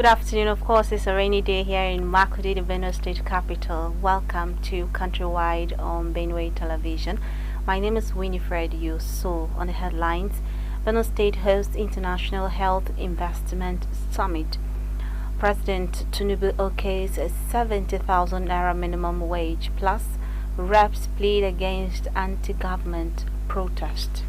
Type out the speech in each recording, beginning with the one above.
Good afternoon. Of course, it's a rainy day here in Makudi, the Benue state capital. Welcome to Countrywide on Benue television. My name is Winifred Yusu. On the headlines, Benue State hosts International Health Investment Summit. President Tinubu okays a 70,000 naira minimum wage, plus reps plead against anti-government protest.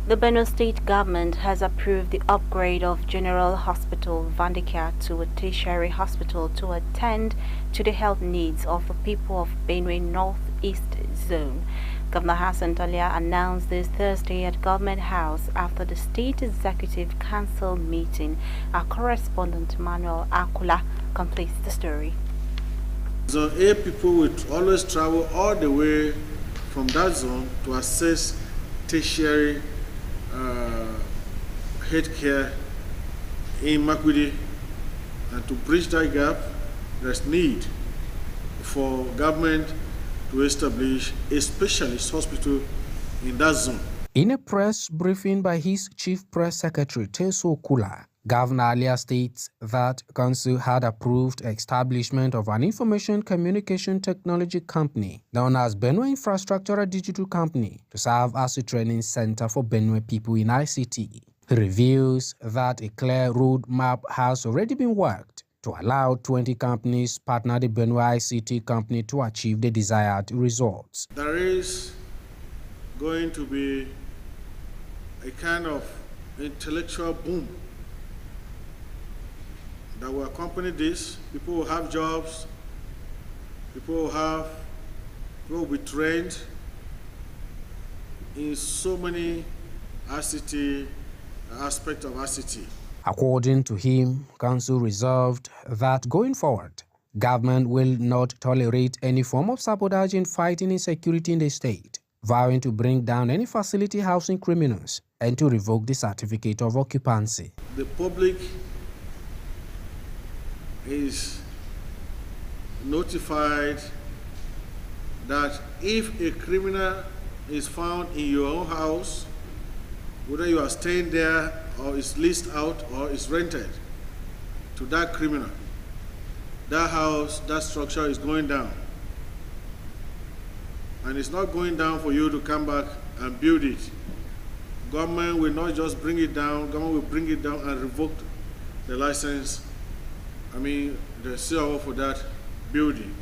The Benue State government has approved the upgrade of General Hospital Vandika to a tertiary hospital to attend to the health needs of the people of Benue Northeast Zone. Governor Hassan Talia announced this Thursday at Government House after the State Executive Council meeting. Our correspondent Manuel Akula completes the story. Zone A people will always travel all the way from that zone to access tertiary healthcare in Makudi, and to bridge that gap, there's need for government to establish a specialist hospital in that zone. In a press briefing by his Chief Press Secretary, Teso Kula, Governor earlier states that Council had approved establishment of an information communication technology company known as Benue Infrastructure Digital Company to serve as a training center for Benue people in ICT. He reveals that a clear roadmap has already been worked to allow 20 companies partner the Benue ICT company to achieve the desired results. There is going to be a kind of intellectual boom that will accompany this. People will have jobs, people will be trained in so many ICT aspects of ICT. According to him, Council resolved that going forward, government will not tolerate any form of sabotage in fighting insecurity in the state, vowing to bring down any facility housing criminals and to revoke the certificate of occupancy. The public is notified that if a criminal is found in your own house, whether you are staying there or is leased out or is rented to that criminal, that house, that structure is going down. And it's not going down for you to come back and build it. Government will not just bring it down, government will bring it down and revoke the license, the CO for that building,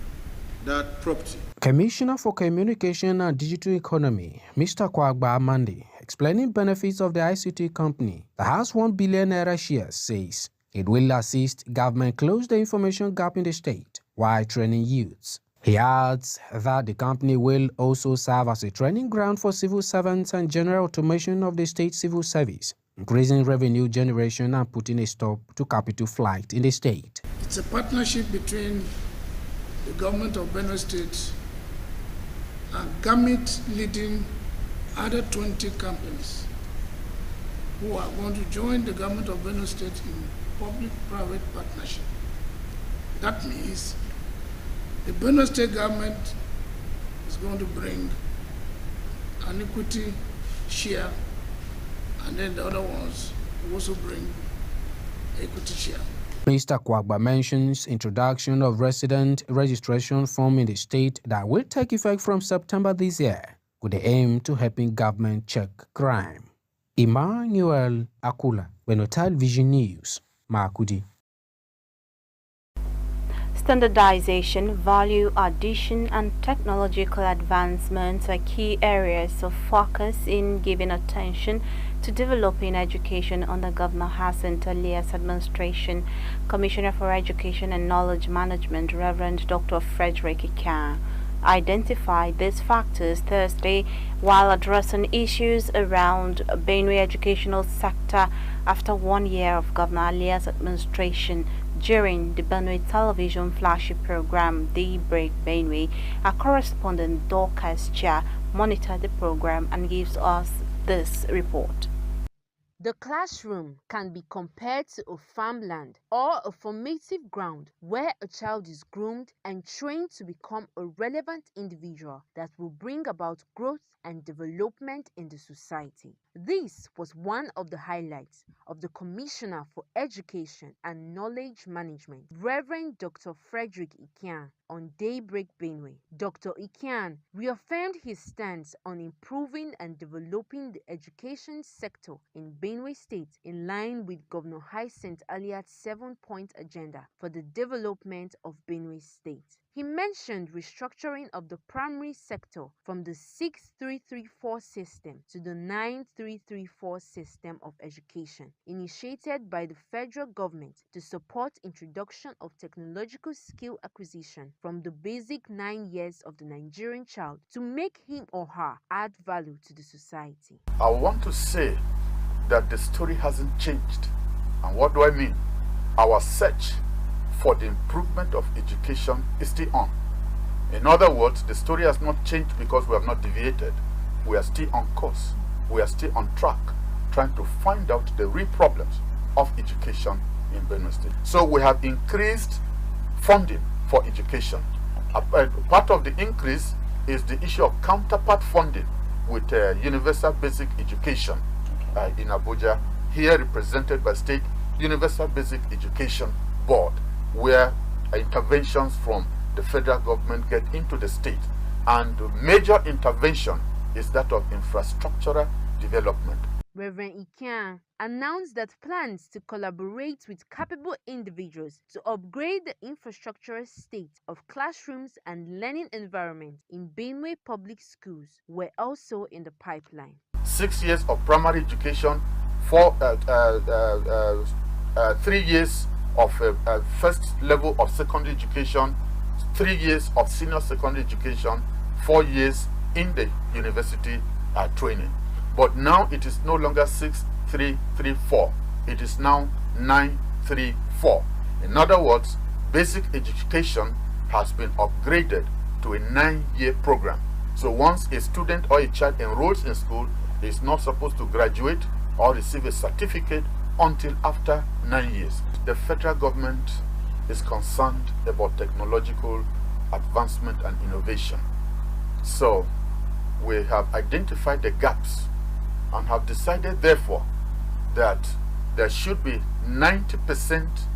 that property. Commissioner for Communication and Digital Economy, Mr. Kwagba Amandi, explaining benefits of the ICT company that has 1 billion naira shares, says it will assist government close the information gap in the state while training youths. He adds that the company will also serve as a training ground for civil servants and general automation of the state civil service, increasing revenue generation and putting a stop to capital flight in the state. It's a partnership between the government of Benue State and Gamit leading other 20 companies who are going to join the government of Benue State in public-private partnership. That means the Benue State government is going to bring an equity share, and then the other ones will also bring equity share. Mr. Kwagba mentions introduction of resident registration form in the state that will take effect from September this year, with the aim to helping government check crime. Emmanuel Akula, Benue Television News, Makudi. Standardization, value addition, and technological advancements are key areas of focus in giving attention to developing education under Governor Hassan Talia's administration. Commissioner for Education and Knowledge Management, Reverend Dr. Frederick Ikan, identified these factors Thursday while addressing issues around Benue educational sector after 1 year of Governor Alia's administration. During the Benue television flagship program, Daybreak Benue, our correspondent Dorcas Chia monitored the program and gives us this report. The classroom can be compared to a farmland or a formative ground where a child is groomed and trained to become a relevant individual that will bring about growth and development in the society. This was one of the highlights of the Commissioner for Education and Knowledge Management, Reverend Dr. Frederick Ikian, on Daybreak Benue. Dr. Ikian reaffirmed his stance on improving and developing the education sector in Benue State in line with Governor Hyacinth Aliat's 7-point agenda for the development of Benue State. He mentioned restructuring of the primary sector from the 6334 system to the 9334 system of education, initiated by the federal government to support introduction of technological skill acquisition from the basic 9 years of the Nigerian child to make him or her add value to the society. I want to say that the story hasn't changed. And what do I mean? Our search for the improvement of education is still on. In other words, the story has not changed because we have not deviated. We are still on course. We are still on track, trying to find out the real problems of education in Benue State. So we have increased funding for education. Part of the increase is the issue of counterpart funding with universal basic education in Abuja, here represented by State Universal Basic Education Board, where interventions from the federal government get into the state. And the major intervention is that of infrastructural development. Reverend Ikian announced that plans to collaborate with capable individuals to upgrade the infrastructural state of classrooms and learning environments in Benue public schools were also in the pipeline. 6 years of primary education, 3 years of first level of secondary education, 3 years of senior secondary education, 4 years in the university training. But now it is no longer 6334. It is now 934. In other words, basic education has been upgraded to a 9-year program. So once a student or a child enrolls in school, he is not supposed to graduate or receive a certificate until after 9 years. The federal government is concerned about technological advancement and innovation. So we have identified the gaps and have decided, therefore, that there should be 90%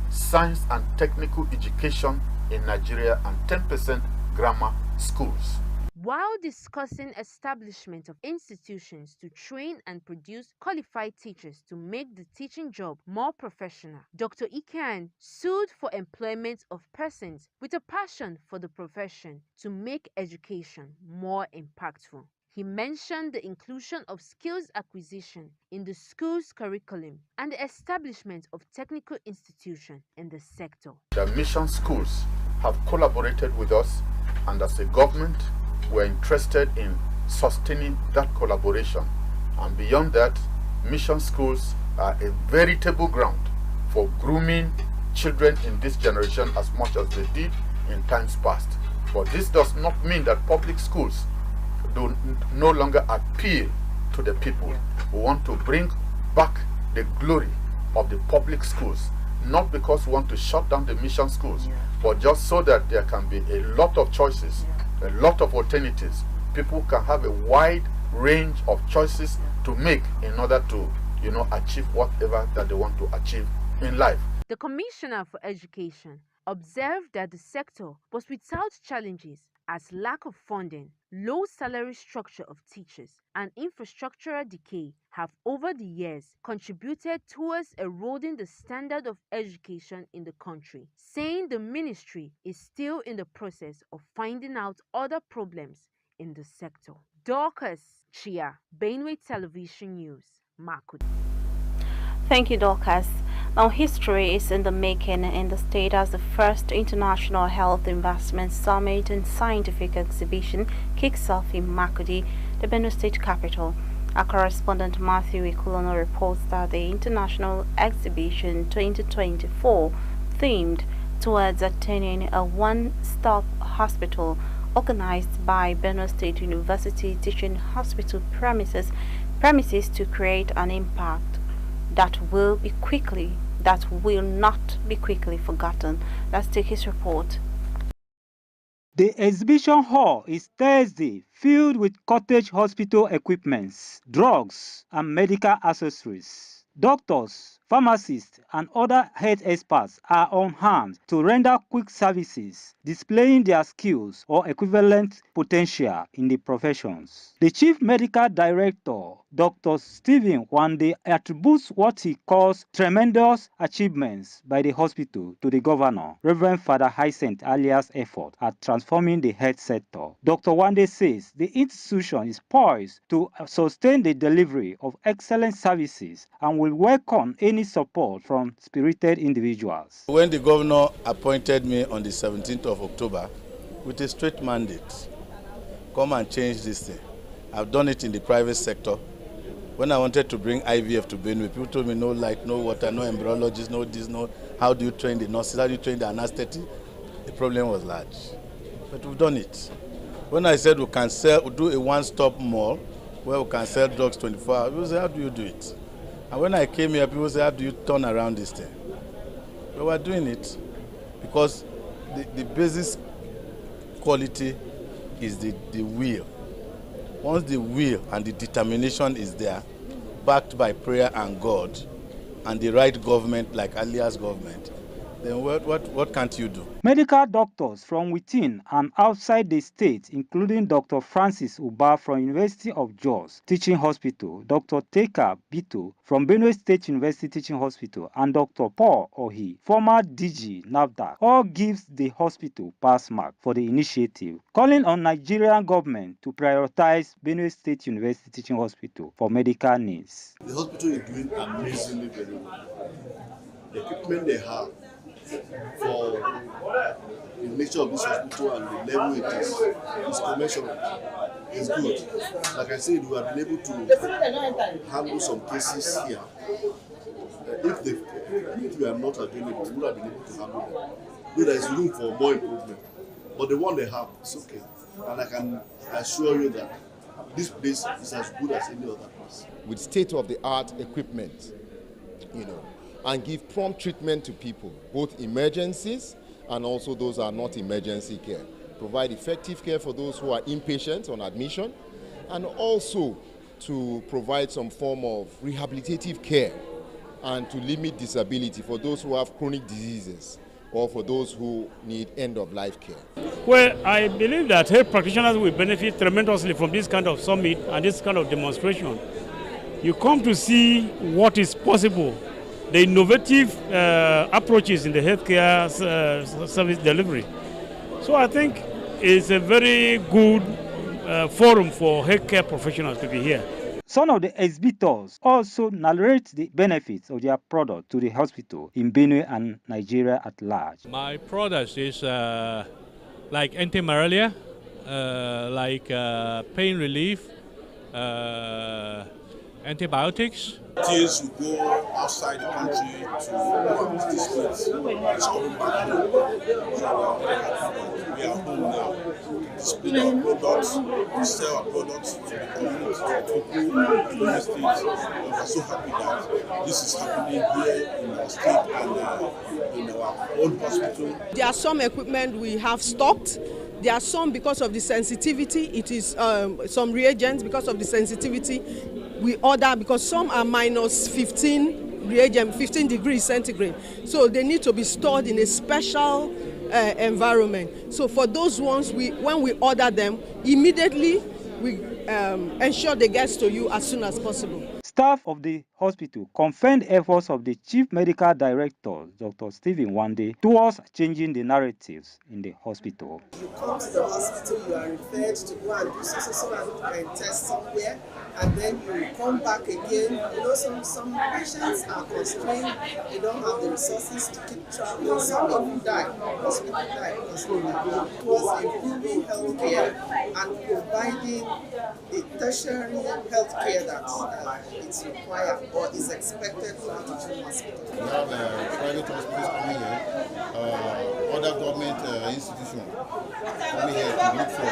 science and technical education in Nigeria and 10% grammar schools. While discussing establishment of institutions to train and produce qualified teachers to make the teaching job more professional, Dr. Ikian sued for employment of persons with a passion for the profession to make education more impactful. He mentioned the inclusion of skills acquisition in the school's curriculum and the establishment of technical institutions in the sector. The mission schools have collaborated with us, and as a government, we're interested in sustaining that collaboration. And beyond that, mission schools are a veritable ground for grooming children in this generation as much as they did in times past. But this does not mean that public schools do no longer appeal to the people. We want to bring back the glory of the public schools, not because we want to shut down the mission schools, but just so that there can be a lot of choices, a lot of alternatives. People can have a wide range of choices to make in order to, achieve whatever that they want to achieve in life. The Commissioner for Education observed that the sector was without challenges as lack of funding, low salary structure of teachers, and infrastructural decay have over the years contributed towards eroding the standard of education in the country, saying the ministry is still in the process of finding out other problems in the sector. Dorcas Chia, Benue Television News, Makurdi. Thank you, Dorcas. Now, history is in the making in the state as the first International Health Investment Summit and Scientific Exhibition kicks off in Makurdi, the Benue State capital. Our correspondent Matthew Ikulono reports that the International Exhibition 2024, themed towards attaining a one-stop hospital, organized by Benue State University Teaching Hospital premises to create an impact that will not be quickly forgotten. Let's take his report. The exhibition hall is Thursday filled with cottage hospital equipments, drugs, and medical accessories. Doctors, pharmacists, and other health experts are on hand to render quick services, displaying their skills or equivalent potential in the professions. The Chief Medical Director, Dr. Stephen Wande, attributes what he calls tremendous achievements by the hospital to the Governor, Reverend Father Hyacinth Alia's effort at transforming the health sector. Dr. Wande says the institution is poised to sustain the delivery of excellent services and will welcome any support from spirited individuals. When the governor appointed me on the 17th of October with a straight mandate, come and change this thing. I've done it in the private sector. When I wanted to bring IVF to Benue, people told me no light, no water, no embryologists, no this, no. How do you train the nurses? How do you train the anesthetic? The problem was large. But we've done it. When I said we can do a one-stop mall where we can sell drugs 24 hours, people said, how do you do it? And when I came here, people said, how do you turn around this thing? But we're doing it because the basis quality is the will. Once the will and the determination is there, backed by prayer and God, and the right government like Alia's government, then what can't you do? Medical doctors from within and outside the state, including Dr. Francis Uba from University of Jos Teaching Hospital, Dr. Teka Bito from Benue State University Teaching Hospital, and Dr. Paul Ohi, former DG NAFDAC, all gives the hospital pass mark for the initiative, calling on Nigerian government to prioritize Benue State University Teaching Hospital for medical needs. The hospital is doing amazingly very well. The equipment they have for the nature of this hospital and the level it is commensurate. It's good. Like I said, we have been able to handle some cases here. If we are not available, we would have been able to handle them. Though there is room for more improvement. But the one they have is okay. And I can assure you that this place is as good as any other place. With state-of-the-art equipment, and give prompt treatment to people, both emergencies and also those who are not emergency care. Provide effective care for those who are inpatient on admission, and also to provide some form of rehabilitative care and to limit disability for those who have chronic diseases or for those who need end-of-life care. Well, I believe that health practitioners will benefit tremendously from this kind of summit and this kind of demonstration. You come to see what is possible, the innovative approaches in the healthcare service delivery. So I think it's a very good forum for healthcare professionals to be here. Some of the exhibitors also narrate the benefits of their product to the hospital in Benue and Nigeria at large. My product is like anti-malaria, like pain relief, antibiotics. Tears who go outside the country to go and participate is coming back home. So we are home now to display our products, to sell our products to the community, to people in the state. We are so happy that this is happening here in our state and in our own hospital. There are some equipment we have stocked. There are some because of the sensitivity. It is some reagents because of the sensitivity. We order because some are minus 15 reagent, 15 degrees centigrade. So they need to be stored in a special environment. So for those ones, when we order them, immediately we ensure they get to you as soon as possible. Staff of the hospital confirmed efforts of the Chief Medical Director, Dr. Stephen Wande, towards changing the narratives in the hospital. You come to the hospital, you are referred to go and do so and test somewhere, and then you come back again. Some patients are constrained, they don't have the resources to keep traveling. Some even die, hospital die because of that. It was improving healthcare and providing the tertiary healthcare that it's required or is expected from a teaching hospital. We have private hospitals coming here, other government institutions coming here to look for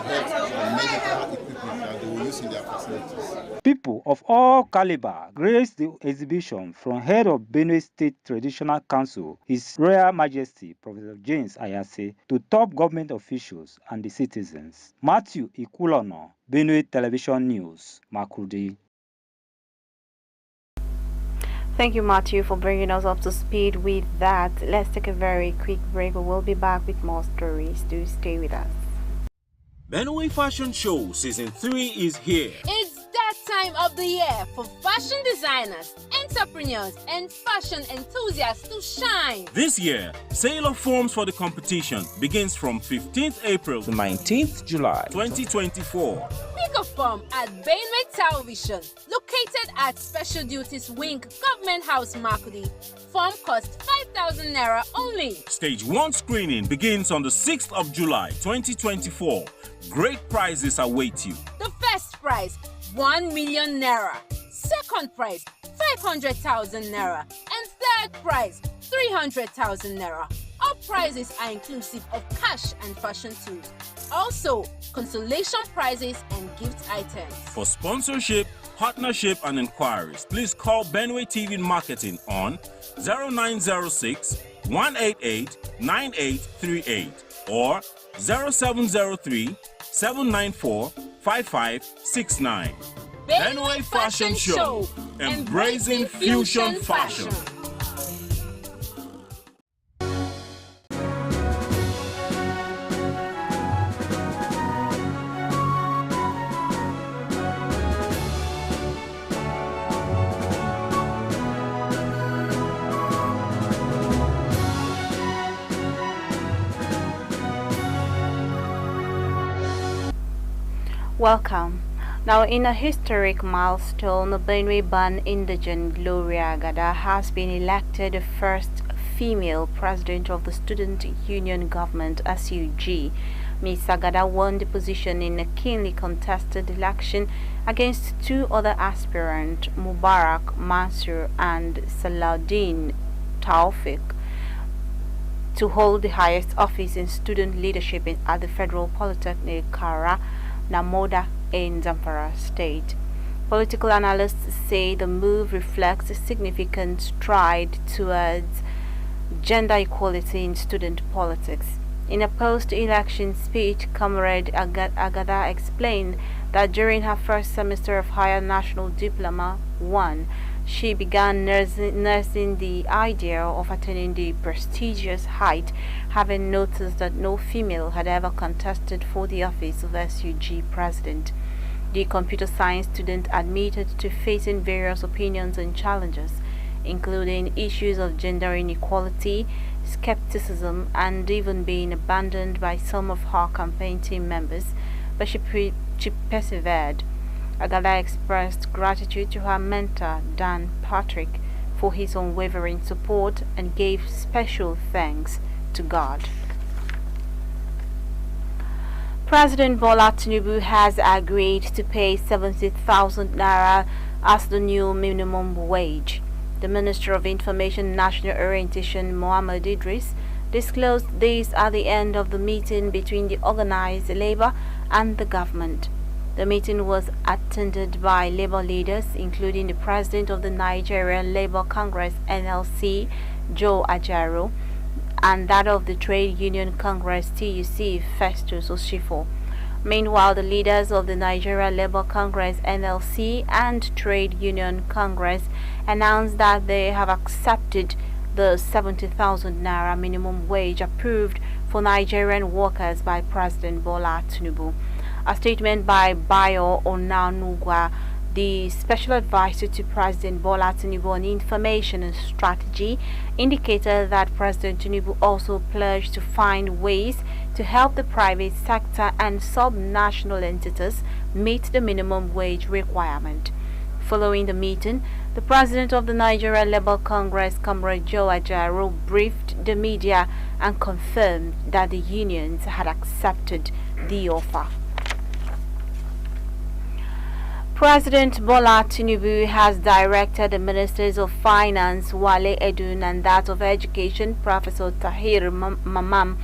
health and medical equipment that they will use in their facilities. People of all caliber graced the exhibition from head of Benue State Traditional Council, His Royal Majesty Professor James Ayase, to top government officials and the citizens. Matthew Ikulono, Benue Television News, Makurdi. Thank you, Matthew, for bringing us up to speed with that. Let's take a very quick break. We will be back with more stories. Do stay with us. Benue Fashion Show Season 3 is here. It's that time of the year for fashion designers, entrepreneurs, and fashion enthusiasts to shine. This year, sale of forms for the competition begins from 15th April to 19th July 2024. Pick a form at Benue Television, located at Special Duties Wing, Government House, Makurdi. Form cost 5,000 naira only. Stage 1 screening begins on the 6th of July 2024. Great prizes await you. The first prize, 1 million naira. Second prize, 500,000 naira. And third prize, 300,000 naira. All prizes are inclusive of cash and fashion tools. Also, consolation prizes and gift items. For sponsorship, partnership and inquiries, please call Benue TV Marketing on 0906 188 9838 or 0703 794 5569. Benue Fashion Show, embracing fusion fashion. Welcome. Now, in a historic milestone, the Benue-born indigene Gloria Agada has been elected the first female president of the Student Union Government (SUG). Ms. Agada won the position in a keenly contested election against two other aspirants, Mubarak Mansur and Salaudin Taufik, to hold the highest office in student leadership at the Federal Polytechnic Kara Namoda in Zamfara State. Political analysts say the move reflects a significant stride towards gender equality in student politics. In a post-election speech, Comrade Agada explained that during her first semester of Higher National Diploma 1, she began nursing the idea of attaining the prestigious height, having noticed that no female had ever contested for the office of SUG president. The computer science student admitted to facing various opinions and challenges, including issues of gender inequality, skepticism, and even being abandoned by some of her campaign team members, but she persevered. Agada expressed gratitude to her mentor, Dan Patrick, for his unwavering support and gave special thanks to God. President Bola Tinubu has agreed to pay 70,000 naira as the new minimum wage. The Minister of Information and National Orientation, Mohammed Idris, disclosed this at the end of the meeting between the organized labor and the government. The meeting was attended by labor leaders, including the President of the Nigerian Labour Congress (NLC), Joe Ajaro, and that of the Trade Union Congress (TUC), Festus Osifo. Meanwhile, the leaders of the Nigeria Labour Congress (NLC) and Trade Union Congress announced that they have accepted the 70,000 naira minimum wage approved for Nigerian workers by President Bola Tinubu. A statement by Bayo Onanugwa, the special advisor to President Bola Tinubu on information and strategy, indicated that President Tinubu also pledged to find ways to help the private sector and sub-national entities meet the minimum wage requirement. Following the meeting, the president of the Nigeria Labour Congress, Comrade Joe Ajaro, briefed the media and confirmed that the unions had accepted the offer. President Bola Tinubu has directed the Ministers of Finance, Wale Edun, and that of Education, Professor Tahir Mamam,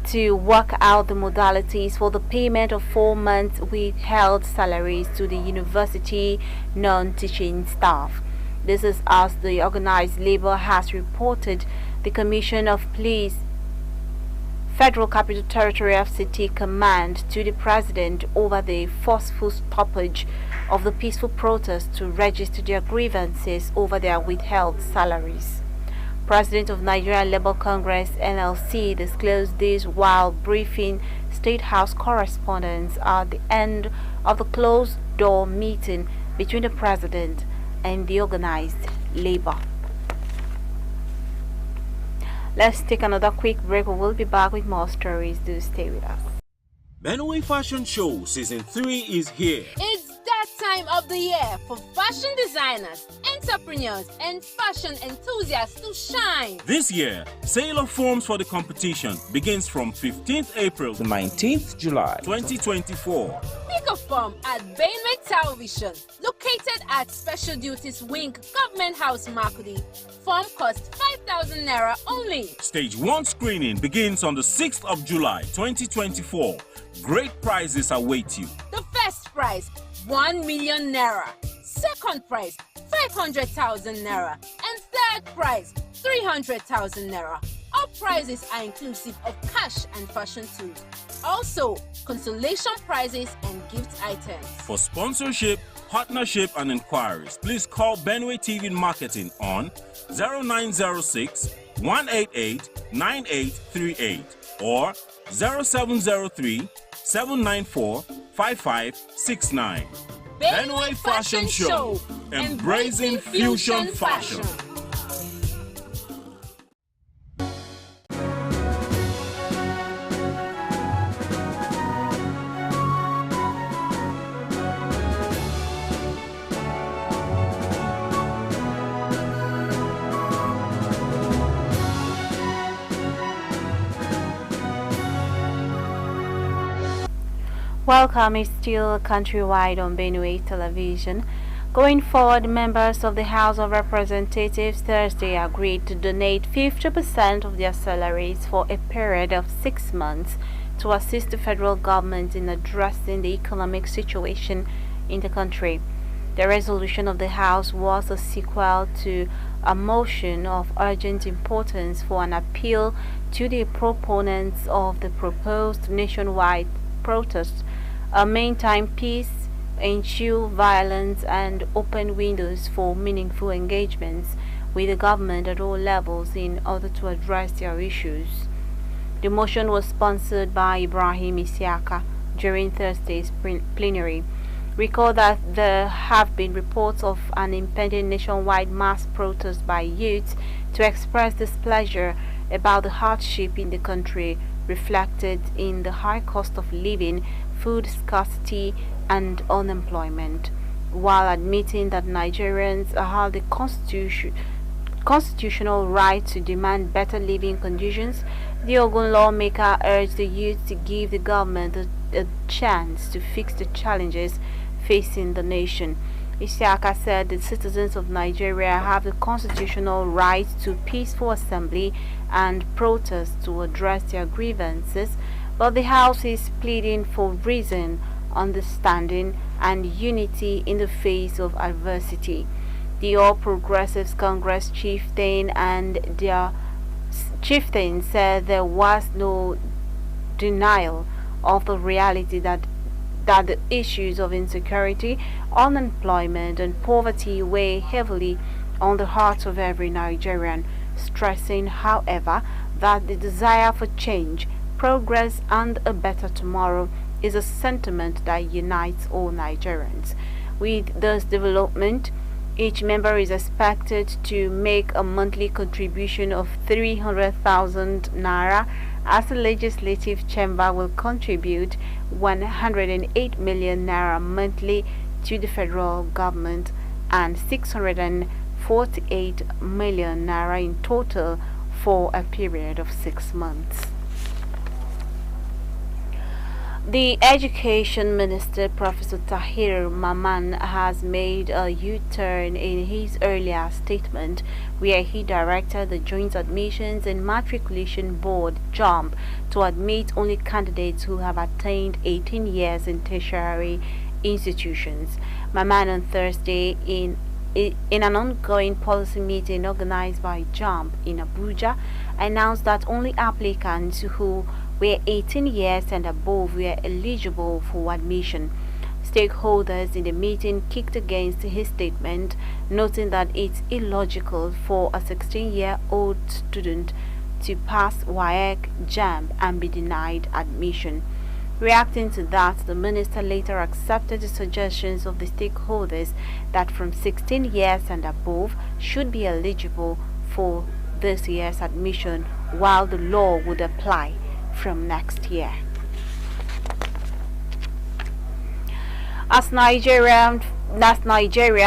to work out the modalities for the payment of 4 months withheld salaries to the university non-teaching staff. This is as the organized labor has reported the Commission of Police Federal Capital Territory FCT Command to the President over the forceful stoppage of the peaceful protest to register their grievances over their withheld salaries. President of Nigerian Labour Congress NLC disclosed this while briefing State House correspondents at the end of the closed-door meeting between the President and the organized labor. Let's take another quick break. We will be back with more stories. Do stay with us. Benue Fashion Show Season 3 is here. It's that time of the year for fashion designers, entrepreneurs, and fashion enthusiasts to shine. This year, sale of forms for the competition begins from 15th April to 19th July 2024. Pick a form at Benue Television, located at Special Duties Wing, Government House, Makurdi. Form costs 5,000 naira only. Stage 1 screening begins on the 6th of July 2024. Great prizes await you. The first prize, 1 million naira. Second prize, 500,000 naira. And third prize, 300,000 naira. All prizes are inclusive of cash and fashion tools. Also, consolation prizes and gift items. For sponsorship, partnership and inquiries, please call Benue TV Marketing on 0906 188 9838 or 0703 794 5569. Benue Fashion Show, embracing fusion fashion. Welcome, it's still Countrywide on Benue Television. Going forward, members of the House of Representatives Thursday agreed to donate 50% of their salaries for a period of 6 months to assist the federal government in addressing the economic situation in the country. The resolution of the House was a sequel to a motion of urgent importance for an appeal to the proponents of the proposed nationwide protest, maintain peace, ensure violence, and open windows for meaningful engagements with the government at all levels in order to address their issues. The motion was sponsored by Ibrahim Isiaka during Thursday's plenary. Recall that there have been reports of an impending nationwide mass protest by youths to express displeasure about the hardship in the country, reflected in the high cost of living, food scarcity, and unemployment. While admitting that Nigerians have the constitutional right to demand better living conditions, the Ogun lawmaker urged the youth to give the government a chance to fix the challenges facing the nation. Isiaka said the citizens of Nigeria have the constitutional right to peaceful assembly and protest to address their grievances, but the House is pleading for reason, understanding, and unity in the face of adversity. The All Progressives Congress chieftain and their chieftain said there was no denial of the reality that the issues of insecurity, unemployment, and poverty weigh heavily on the heart of every Nigerian, stressing, however, that the desire for change, progress, and a better tomorrow is a sentiment that unites all Nigerians. With this development, each member is expected to make a monthly contribution of 300,000 naira, as the legislative chamber will contribute 108 million naira monthly to the federal government and 648 million naira in total for a period of 6 months. The Education Minister, Professor Tahir Maman, has made a U-turn in his earlier statement where he directed the Joint Admissions and Matriculation Board (JAMB) to admit only candidates who have attained 18 years in tertiary institutions. Maman on Thursday in an ongoing policy meeting organized by JAMB in Abuja announced that only applicants who were 18 years and above were eligible for admission. Stakeholders in the meeting kicked against his statement, noting that it's illogical for a 16-year-old student to pass WAEC, JAMB and be denied admission. Reacting to that, the minister later accepted the suggestions of the stakeholders that from 16 years and above should be eligible for this year's admission, while the law would apply from next year. As Nigeria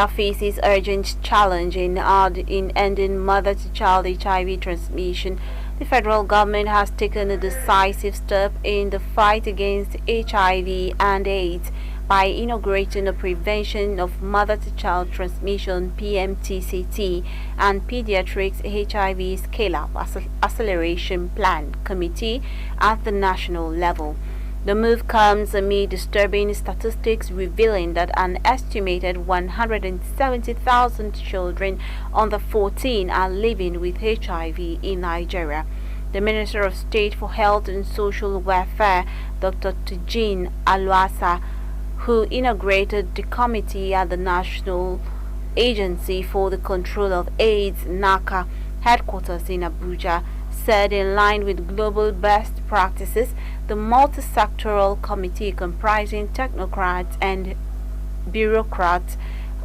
faces urgent challenge in ending mother-to-child HIV transmission, the federal government has taken a decisive step in the fight against HIV and AIDS by inaugurating a Prevention of Mother-to-Child Transmission (PMTCT) and Pediatrics HIV Scale-up Acceleration Plan Committee at the national level. The move comes amid disturbing statistics revealing that an estimated 170,000 children under 14 are living with HIV in Nigeria. The Minister of State for Health and Social Welfare, Dr. Tijin Aluasa, who inaugurated the committee at the National Agency for the Control of AIDS (NACA) headquarters in Abuja, said in line with global best practices, the multi-sectoral committee comprising technocrats and bureaucrats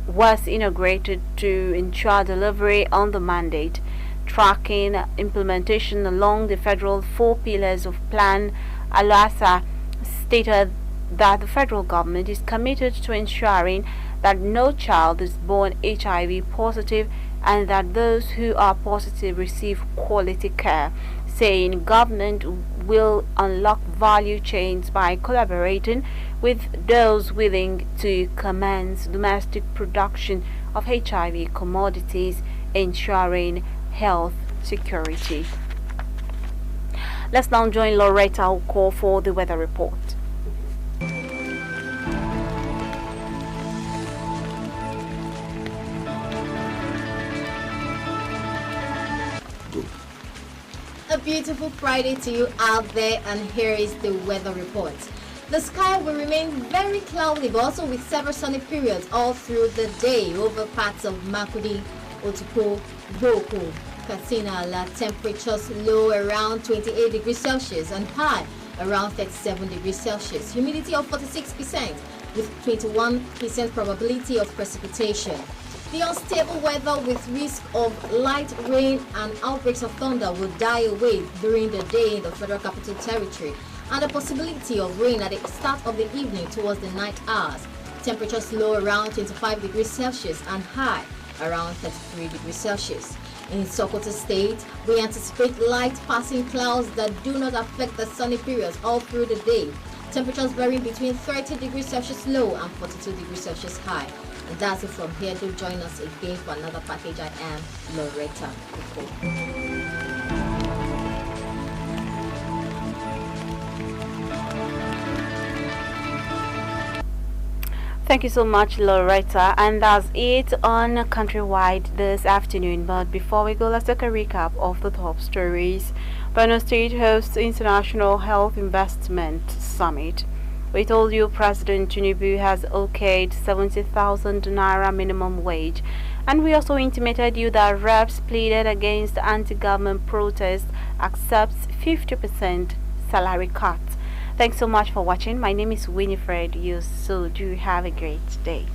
was inaugurated to ensure delivery on the mandate, tracking implementation along the federal 4 pillars of Plan. Aluasa stated that the federal government is committed to ensuring that no child is born HIV positive and that those who are positive receive quality care, saying government will unlock value chains by collaborating with those willing to commence domestic production of HIV commodities, ensuring health security. Let's now join Loretta Oko for the weather report. A beautiful Friday to you out there, and here is the weather report. The sky will remain very cloudy but also with several sunny periods all through the day over parts of Makurdi, Otupo, Boko, Katsina. Temperatures low around 28 degrees Celsius and high around 37 degrees Celsius. Humidity of 46% with 21% probability of precipitation. The unstable weather with risk of light rain and outbreaks of thunder will die away during the day in the Federal Capital Territory, and the possibility of rain at the start of the evening towards the night hours. Temperatures low around 25 degrees Celsius and high around 33 degrees Celsius. In Sokoto State, we anticipate light passing clouds that do not affect the sunny periods all through the day. Temperatures varying between 30 degrees Celsius low and 42 degrees Celsius high. And that's it from here. Do join us again for another package. I am Loretta Oko. Thank you so much, Loretta, and that's it on Countrywide this afternoon. But before we go, let's take a recap of the top stories. Benue State hosts International Health Investment Summit. We told you President Tinubu has okayed 70,000 naira minimum wage, and we also intimated you that reps pleaded against anti-government protests accepts 50% salary cut. Thanks so much for watching. My name is Winifred. You so do have a great day.